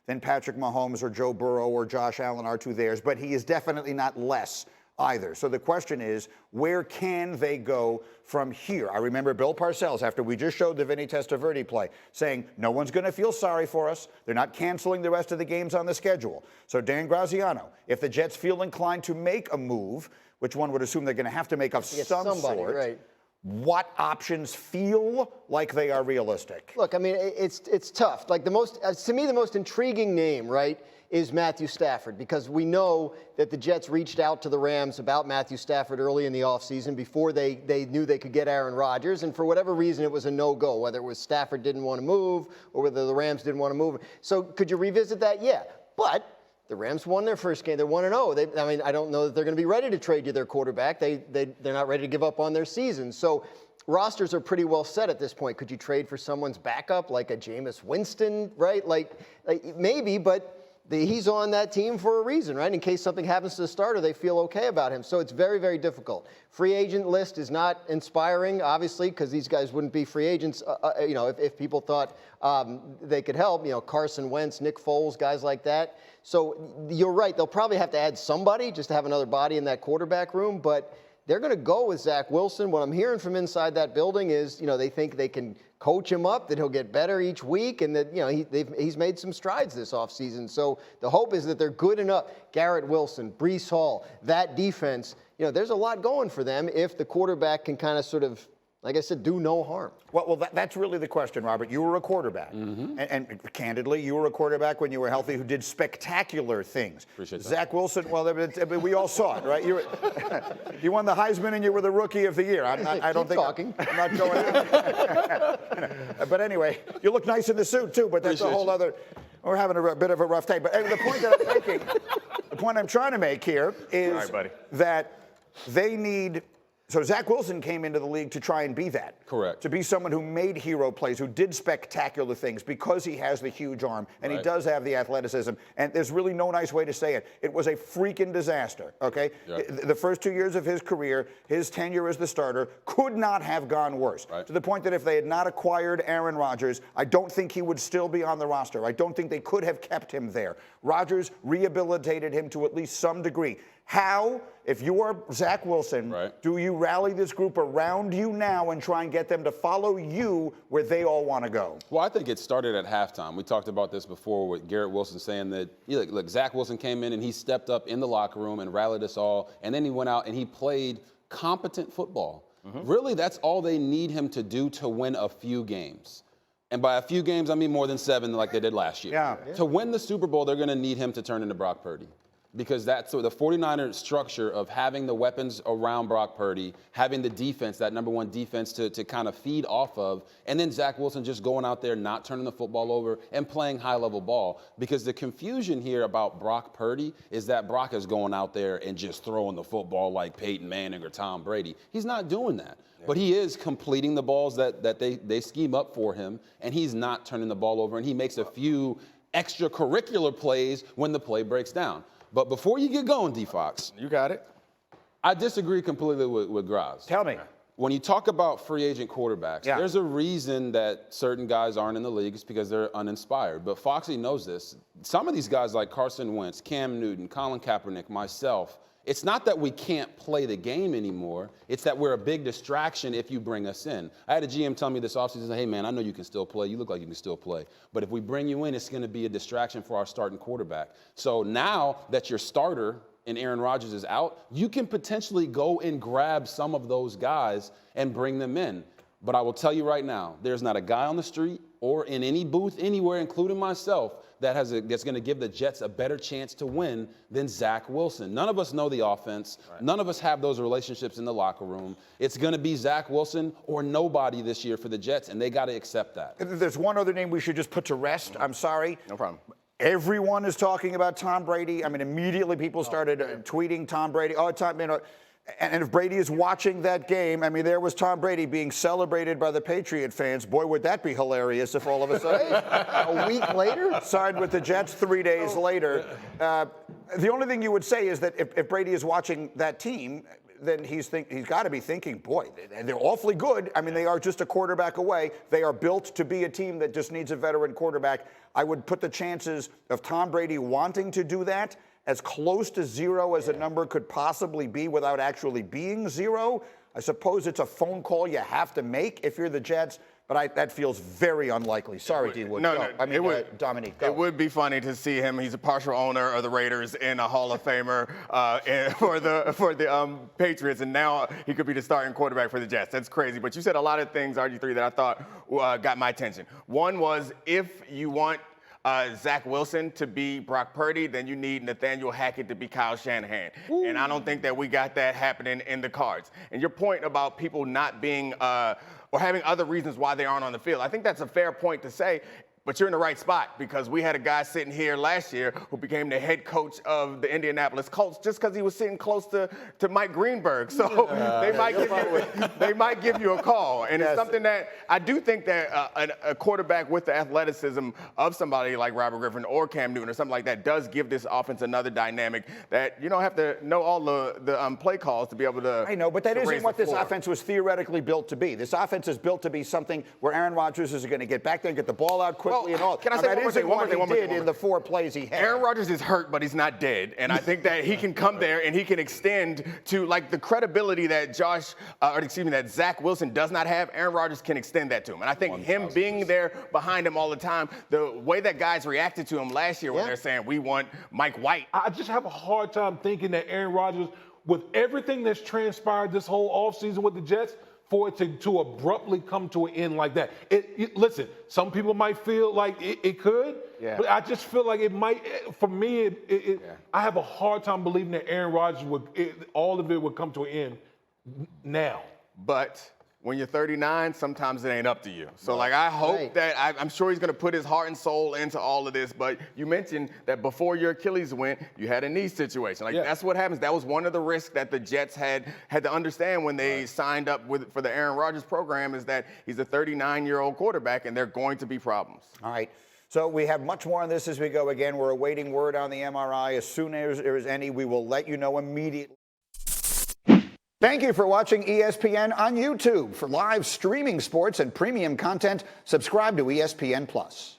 than Patrick Mahomes or Joe Burrow or Josh Allen are to theirs, but he is definitely not less either. So the question is, where can they go from here? I remember Bill Parcells, after we just showed the Vinny Testaverde play, saying, no one's going to feel sorry for us. They're not canceling the rest of the games on the schedule. So Dan Graziano, if the Jets feel inclined to make a move, which one would assume they're going to have to make of some sort, right. What options feel like they are realistic? Look, I mean, it's tough. Like to me, the most intriguing name, right, is Matthew Stafford, because we know that the Jets reached out to the Rams about Matthew Stafford early in the offseason before they knew they could get Aaron Rodgers, and for whatever reason, it was a no-go, whether it was Stafford didn't want to move or whether the Rams didn't want to move. So could you revisit that? Yeah, but the Rams won their first game. They're 1-0. I mean, I don't know that they're going to be ready to trade you their quarterback. They're not ready to give up on their season. So rosters are pretty well set at this point. Could you trade for someone's backup, like a Jameis Winston, right? Like maybe, but he's on that team for a reason, right? In case something happens to the starter, they feel okay about him. So it's very, very difficult. Free agent list is not inspiring, obviously, because these guys wouldn't be free agents, if people thought they could help. Carson Wentz, Nick Foles, guys like that. So you're right. They'll probably have to add somebody just to have another body in that quarterback room, but they're going to go with Zach Wilson. What I'm hearing from inside that building is, they think they can coach him up, that he'll get better each week, and that, he's made some strides this offseason. So the hope is that they're good enough. Garrett Wilson, Breece Hall, that defense, there's a lot going for them if the quarterback can kind of sort of, like I said, do no harm. Well, that's really the question, Robert. You were a quarterback. Mm-hmm. And candidly, you were a quarterback when you were healthy who did spectacular things. Appreciate that. Zach Wilson, well, we all saw it, right? You won the Heisman and you were the Rookie of the Year. I don't think talking. I'm not going But anyway, you look nice in the suit, too, but that's a whole other... We're having a bit of a rough day. But the point that I'm making, the point I'm trying to make here is that they need... So Zach Wilson came into the league to try and be that. Correct. To be someone who made hero plays, who did spectacular things because he has the huge arm and he does have the athleticism. And there's really no nice way to say it. It was a freaking disaster, okay? Yep. The first 2 years of his career, his tenure as the starter, could not have gone worse. Right. To the point that if they had not acquired Aaron Rodgers, I don't think he would still be on the roster. I don't think they could have kept him there. Rodgers rehabilitated him to at least some degree. How, if you are Zach Wilson, do you rally this group around you now and try and get them to follow you where they all want to go? Well, I think it started at halftime. We talked about this before with Garrett Wilson saying that, look, Zach Wilson came in and he stepped up in the locker room and rallied us all, and then he went out and he played competent football. Mm-hmm. Really, that's all they need him to do to win a few games. And by a few games, I mean more than 7 like they did last year. Yeah. To win the Super Bowl, they're going to need him to turn into Brock Purdy. Because that's the 49ers structure of having the weapons around Brock Purdy, having the defense, that number one defense to kind of feed off of, and then Zach Wilson just going out there, not turning the football over and playing high-level ball. Because the confusion here about Brock Purdy is that Brock is going out there and just throwing the football like Peyton Manning or Tom Brady. He's not doing that. Yeah. But he is completing the balls that they scheme up for him, and he's not turning the ball over, and he makes a few extracurricular plays when the play breaks down. But before you get going, D-Fox. You got it. I disagree completely with Graz. Tell me. When you talk about free agent quarterbacks, there's a reason that certain guys aren't in the league. It's because they're uninspired. But Foxy knows this. Some of these guys like Carson Wentz, Cam Newton, Colin Kaepernick, myself, it's not that we can't play the game anymore. It's that we're a big distraction if you bring us in. I had a GM tell me this offseason, hey, man, I know you can still play. You look like you can still play. But if we bring you in, it's going to be a distraction for our starting quarterback. So now that your starter and Aaron Rodgers is out, you can potentially go and grab some of those guys and bring them in. But I will tell you right now, there's not a guy on the street or in any booth anywhere, including myself, that's going to give the Jets a better chance to win than Zach Wilson. None of us know the offense. Right. None of us have those relationships in the locker room. It's going to be Zach Wilson or nobody this year for the Jets, and they got to accept that. There's one other name we should just put to rest. I'm sorry. No problem. Everyone is talking about Tom Brady. I mean, immediately people started tweeting Tom Brady. Oh, Tom, and if Brady is watching that game, I mean, there was Tom Brady being celebrated by the Patriot fans. Boy, would that be hilarious if all of a sudden, a week later, signed with the Jets 3 days later. The only thing you would say is that if Brady is watching that team, then he's got to be thinking, boy, they're awfully good. I mean, they are just a quarterback away. They are built to be a team that just needs a veteran quarterback. I would put the chances of Tom Brady wanting to do that as close to zero as a number could possibly be without actually being zero. I suppose it's a phone call you have to make if you're the Jets, but that feels very unlikely. Sorry, D-Wood. No, I mean, Domonique, go. It would be funny to see him. He's a partial owner of the Raiders and a Hall of Famer for the Patriots, and now he could be the starting quarterback for the Jets. That's crazy. But you said a lot of things, RG3, that I thought got my attention. One was, if you want Zach Wilson to be Brock Purdy, then you need Nathaniel Hackett to be Kyle Shanahan. Ooh. And I don't think that we got that happening in the cards. And your point about people not being or having other reasons why they aren't on the field, I think that's a fair point to say. But you're in the right spot, because we had a guy sitting here last year who became the head coach of the Indianapolis Colts just because he was sitting close to Mike Greenberg. So they might give you a call. And it's something that I do think that a quarterback with the athleticism of somebody like Robert Griffin or Cam Newton or something like that does give this offense another dynamic that you don't have to know all the play calls to be able to. I know, but that isn't what this offense was theoretically built to be. This offense is built to be something where Aaron Rodgers is going to get back there and get the ball out quickly. And all. Can I say one more thing? In the 4 plays he had. Aaron Rodgers is hurt, but he's not dead. And I think that he can come there and he can extend to, like, the credibility that that Zach Wilson does not have. Aaron Rodgers can extend that to him. And I think him being there behind him all the time, the way that guys reacted to him last year when they're saying, we want Mike White. I just have a hard time thinking that Aaron Rodgers, with everything that's transpired this whole offseason with the Jets, for it to abruptly come to an end like that. Listen, some people might feel like it could, but I just feel like it might. For me, I have a hard time believing that Aaron Rodgers all of it would come to an end now. But when you're 39, sometimes it ain't up to you. So, I hope that I'm sure he's going to put his heart and soul into all of this. But you mentioned that before your Achilles went, you had a knee situation. That's what happens. That was one of the risks that the Jets had to understand when they signed up for the Aaron Rodgers program, is that he's a 39-year-old quarterback, and there are going to be problems. All right. So we have much more on this as we go. Again, we're awaiting word on the MRI. As soon as there is any, we will let you know immediately. Thank you for watching ESPN on YouTube. For live streaming sports and premium content, subscribe to ESPN+.